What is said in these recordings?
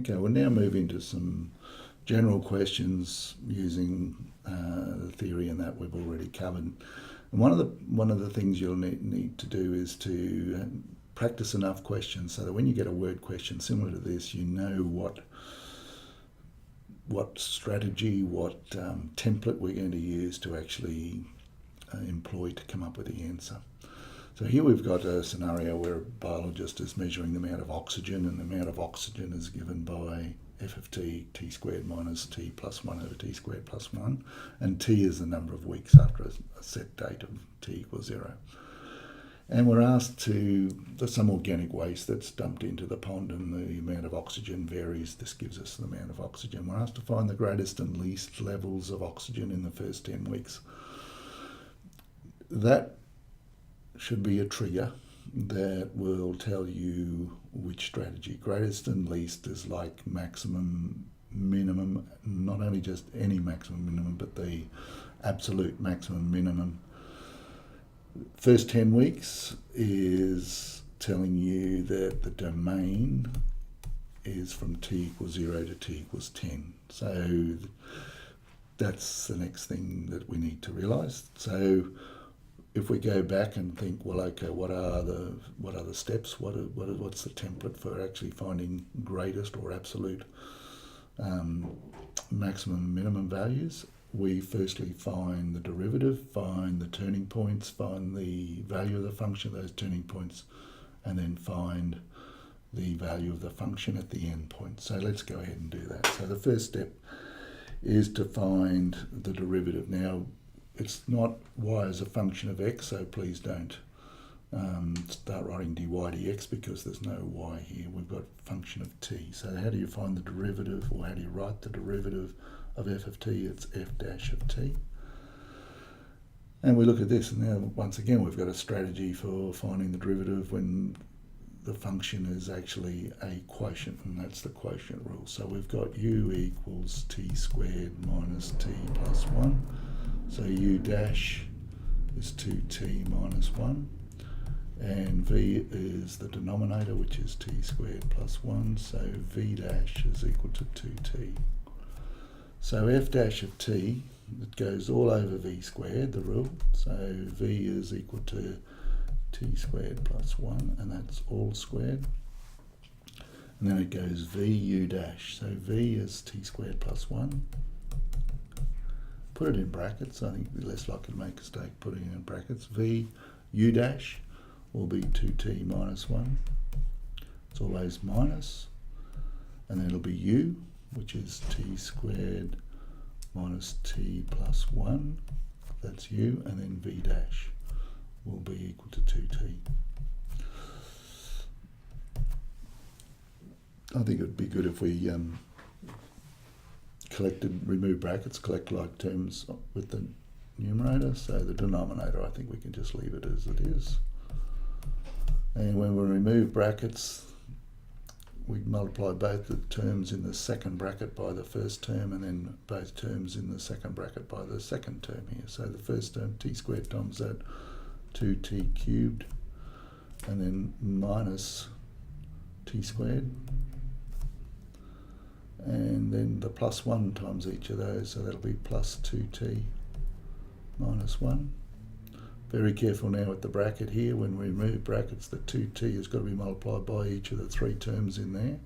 Okay, we'll now move into some general questions using the theory and that we've already covered. And one of the things you'll need to do is to practice enough questions so that when you get a word question similar to this, you know what strategy, what template we're going to use to actually employ to come up with the answer. So here we've got a scenario where a biologist is measuring the amount of oxygen, and the amount of oxygen is given by F of t, t squared minus t plus 1 over t squared plus 1, and t is the number of weeks after a set date of t equals 0. And we're asked to, there's some organic waste that's dumped into the pond and the amount of oxygen varies. This gives us the amount of oxygen. We're asked to find the greatest and least levels of oxygen in the first 10 weeks. That should be a trigger that will tell you which strategy. Greatest and least is like maximum, minimum, not only just any maximum, minimum, but the absolute maximum, minimum. First 10 weeks is telling you that the domain is from t equals 0 to t equals 10. So that's the next thing that we need to realise. So if we go back and think, well, okay, what are the steps? What's the template for actually finding greatest or absolute maximum, minimum values? We firstly find the derivative, find the turning points, find the value of the function, those turning points, and then find the value of the function at the end point. So let's go ahead and do that. So the first step is to find the derivative. Now, it's not y as a function of x, so please don't start writing dy dx because there's no y here. We've got function of t. So how do you find the derivative, or how do you write the derivative of f of t? It's f dash of t. And we look at this, and now once again we've got a strategy for finding the derivative when the function is actually a quotient, and that's the quotient rule. So we've got u equals t squared minus t plus 1. So u dash is 2t minus 1, and v is the denominator, which is t squared plus 1, so v dash is equal to 2t. So f dash of t, it goes all over v squared, the rule, so v is equal to t squared plus 1, and that's all squared. And then it goes v u dash, so v is t squared plus 1. Put it in brackets. I think you're less likely to make a mistake putting it in brackets. V u dash will be 2t minus 1. It's always minus. And then it'll be u, which is t squared minus t plus 1. That's u. And then v dash will be equal to 2t. I think it would be good if we remove brackets, collect like terms with the numerator. So the denominator, I think we can just leave it as it is. And when we remove brackets, we multiply both the terms in the second bracket by the first term, and then both terms in the second bracket by the second term here. So the first term, t squared times that, 2t cubed, and then minus t squared. And then the plus 1 times each of those, so that'll be plus 2t minus 1. Very careful now with the bracket here. When we remove brackets, the 2t has got to be multiplied by each of the three terms in there,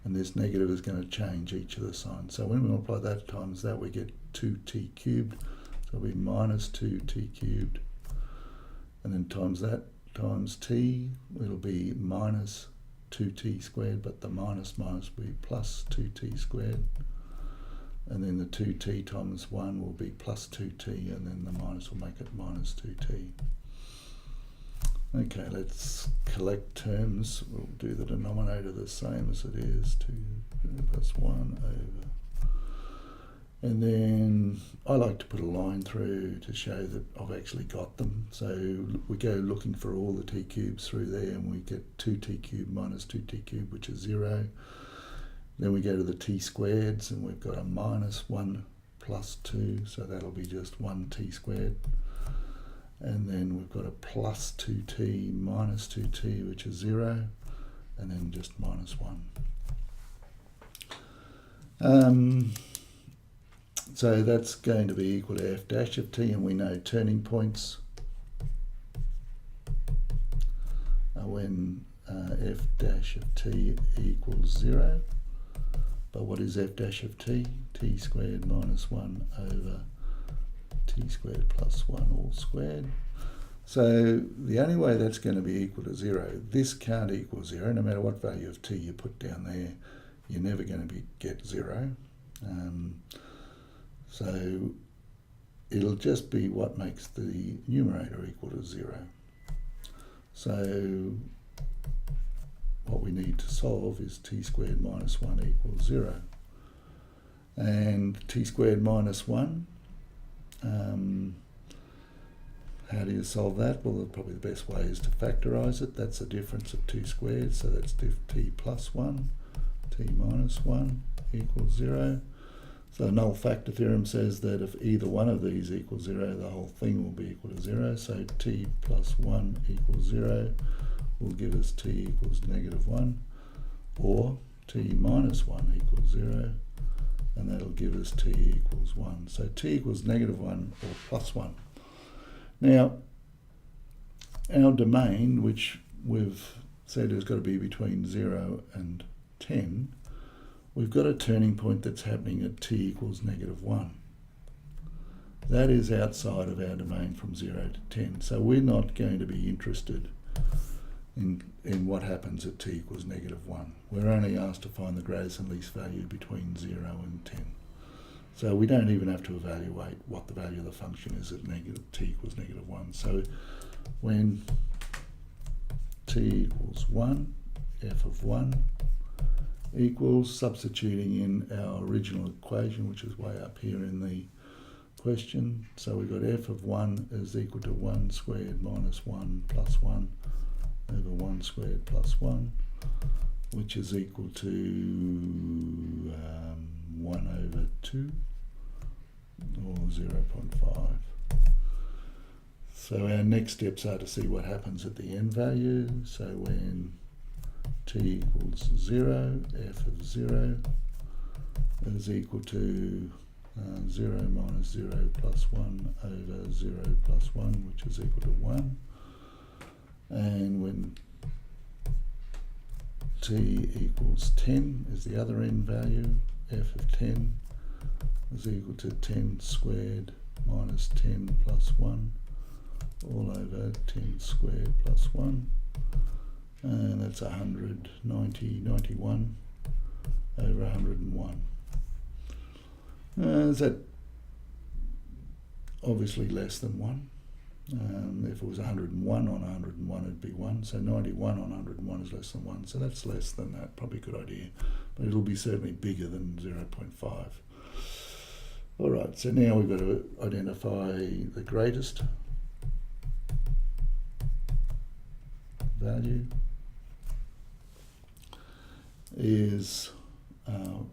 and this negative is going to change each of the signs. So when we multiply that times that, we get 2t cubed, so it'll be minus 2t cubed, and then times that times t, it'll be minus 2t squared, but the minus will be plus 2t squared, and then the 2t times 1 will be plus 2t, and then the minus will make it minus 2t. Okay, let's collect terms. We'll do the denominator the same as it is, 2 plus 1 over. And then I like to put a line through to show that I've actually got them. So we go looking for all the t cubes through there, and we get 2t cubed minus 2t cubed, which is 0. Then we go to the t squareds, and we've got a minus 1 plus 2, so that'll be just 1t squared. And then we've got a plus 2t minus 2t, which is 0, and then just minus 1. So that's going to be equal to f dash of t, and we know turning points are when f dash of t equals 0. But what is f dash of t? T squared minus 1 over t squared plus 1 all squared. So the only way that's going to be equal to 0, this can't equal 0. No matter what value of t you put down there, you're never going to get 0. So it'll just be what makes the numerator equal to 0. So what we need to solve is t squared minus 1 equals 0. And t squared minus 1, how do you solve that? Well, probably the best way is to factorise it. That's the difference of 2 squared, so that's t plus 1, t minus 1 equals 0. So the null factor theorem says that if either one of these equals 0, the whole thing will be equal to 0. So t plus 1 equals 0 will give us t equals negative 1, or t minus 1 equals 0, and that'll give us t equals 1. So t equals negative 1 or plus 1. Now, our domain, which we've said has got to be between 0 and 10, we've got a turning point that's happening at t equals negative 1. That is outside of our domain from 0 to 10. So we're not going to be interested in what happens at t equals negative 1. We're only asked to find the greatest and least value between 0 and 10. So we don't even have to evaluate what the value of the function is at t equals negative 1. So when t equals 1, f of 1 equals, substituting in our original equation, which is way up here in the question. So we've got f of 1 is equal to 1 squared minus 1 plus 1 over 1 squared plus 1, which is equal to 1 over 2, or 0.5. So our next steps are to see what happens at the end value. So when t equals 0, f of 0 is equal to 0 minus 0 plus 1 over 0 plus 1, which is equal to 1. And when t equals 10 is the other end value, f of 10 is equal to 10 squared minus 10 plus 1 all over 10 squared plus 1. And that's 91 over 101. Is that obviously less than 1? If it was 101 on 101, it'd be 1. So 91 on 101 is less than 1. So that's less than that. Probably a good idea. But it'll be certainly bigger than 0.5. All right, so now we've got to identify the greatest value is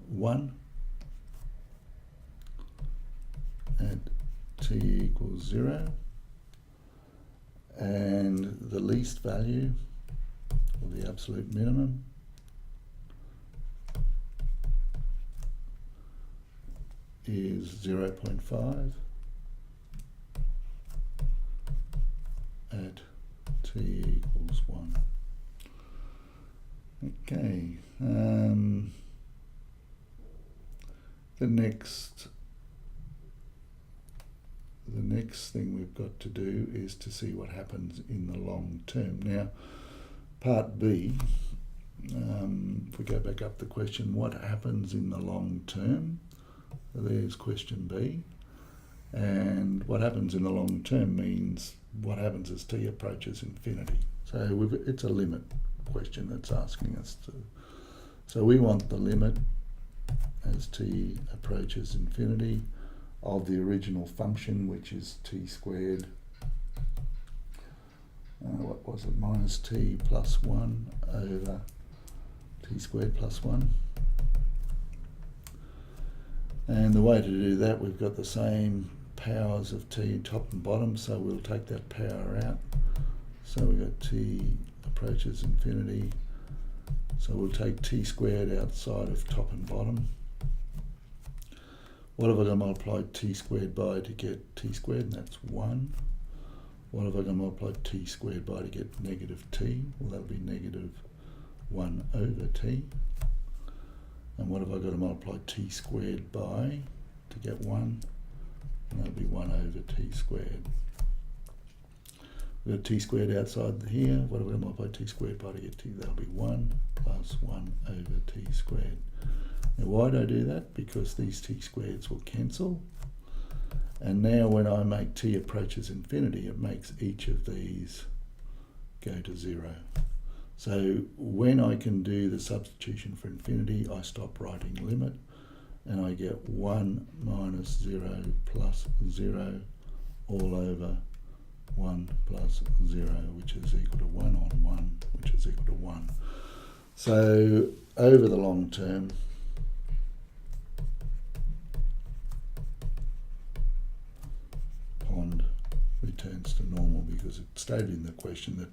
1 at t equals 0, and the least value, or the absolute minimum, is 0.5 at t equals 1. Okay, the next thing we've got to do is to see what happens in the long term. Now, part B, if we go back up the question, what happens in the long term? So there's question B. And what happens in the long term means what happens as t approaches infinity. So it's a limit question that's asking us to. So we want the limit as t approaches infinity of the original function, which is t squared, what was it, minus t plus 1 over t squared plus 1. And the way to do that, we've got the same powers of t top and bottom, so we'll take that power out. So we've got t approaches infinity, so we'll take t squared outside of top and bottom, What have I got to multiply t squared by to get t squared? And that's 1. What have I got to multiply t squared by to get negative t? Well, that'll be negative 1 over t. And what have I got to multiply t squared by to get 1? And that'll be 1 over t squared. We've got t squared outside here. What have I got to multiply t squared by to get t? That'll be 1 plus 1 over t squared. Now, why do I do that? Because these t squareds will cancel. And now when I make t approaches infinity, it makes each of these go to 0. So when I can do the substitution for infinity, I stop writing limit, and I get 1 minus 0 plus 0 all over 1 plus 0, which is equal to 1 on 1, which is equal to 1. So over the long term, pond returns to normal, because it stated in the question that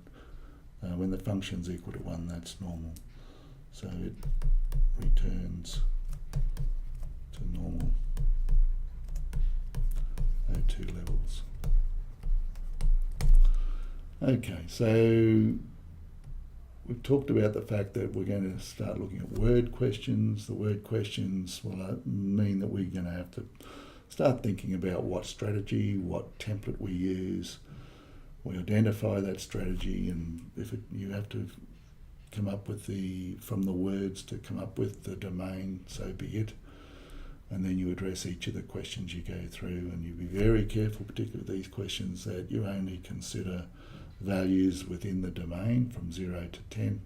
when the function's equal to 1, that's normal. So it returns to normal O2 levels. Okay, so we've talked about the fact that we're going to start looking at word questions. The word questions will mean that we're going to have to start thinking about what strategy, what template we use. We identify that strategy, and if you have to come up with from the words to come up with the domain, so be it. And then you address each of the questions you go through, and you be very careful, particularly with these questions, that you only consider values within the domain from 0 to 10.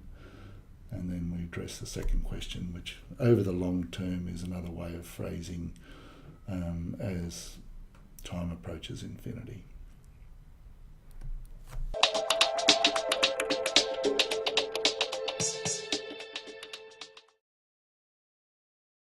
And then we address the second question, which over the long term is another way of phrasing as time approaches infinity.